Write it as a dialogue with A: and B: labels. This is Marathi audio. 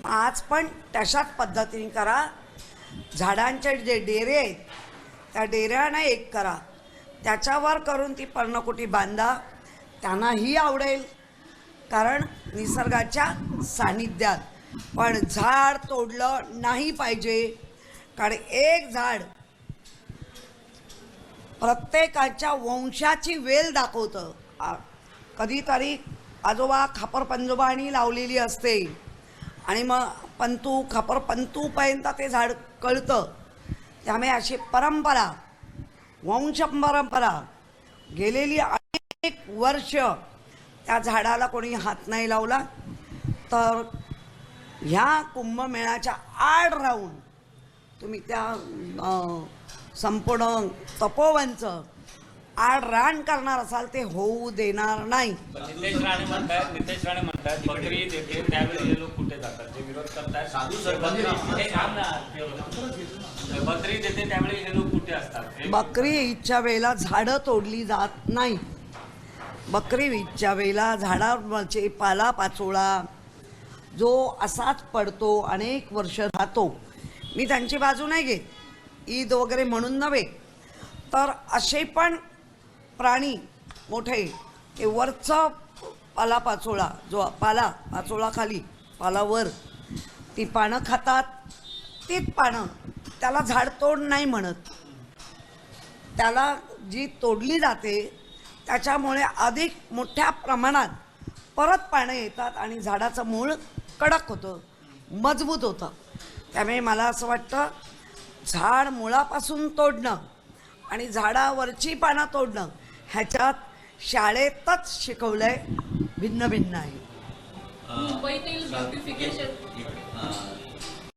A: आज पण तशाच पद्धतीने करा. झाडांचे जे डेरे आहेत त्या डेऱ्यानं एक करा, त्याच्यावर करून ती पर्णकुटी बांधा. त्यांनाही आवडेल, कारण निसर्गाच्या सानिध्यात. पण झाड तोडलं नाही पाहिजे, कारण एक झाड प्रत्येकाच्या वंशाची वेल दाखवतं. कधीतरी आजोबा खापर पंजोबाणी लावलेली असते आणि मग खापर पंतूपर्यंत ते झाड कळतं. त्यामुळे अशी परंपरा, वंश परंपरा गेलेली अनेक वर्ष त्या झाडाला कोणी हात नाही लावला. तर ह्या कुंभमेळ्याच्या आड राहून तुम्ही त्या संपूर्ण तपोवनचं आड रान करणार असाल ते होऊ देणार नाही.
B: नितेश राणे म्हणतात बकरी देते त्यावेळी हे लोक कुठे जातात, जे विरोध करतात. बकरी देते त्यावेळी हे लोक कुठे असतात?
A: बकरी ईदच्या वेळेला झाडं तोडली जात नाही. बकरी ईदच्या वेळेला झाडावरचे पालापाचोळा जो असाच पडतो, अनेक वर्ष राहतो. मी त्यांची बाजू नाही घेत, ईद वगैरे म्हणून नव्हे. तर असे पण प्राणी मोठे ते वरचं पालापाचोळा, जो पाचोळा खाली पालावर ती पानं खातात. तीच पानं, त्याला झाडतोड नाही म्हणत. त्याला जी तोडली जाते त्याच्यामुळे अधिक मोठ्या प्रमाणात परत पानं येतात आणि झाडाचं मूळ कडक होतं, मजबूत होतं. त्यामुळे मला असं वाटतं, झाड मुळापासून तोडणं आणि झाडावरची पानं तोडणं ह्याच्यात शाळेतच शिकवलंय भिन्न भिन्न आहे.
C: मुंबईतील ब्युटिफिकेशन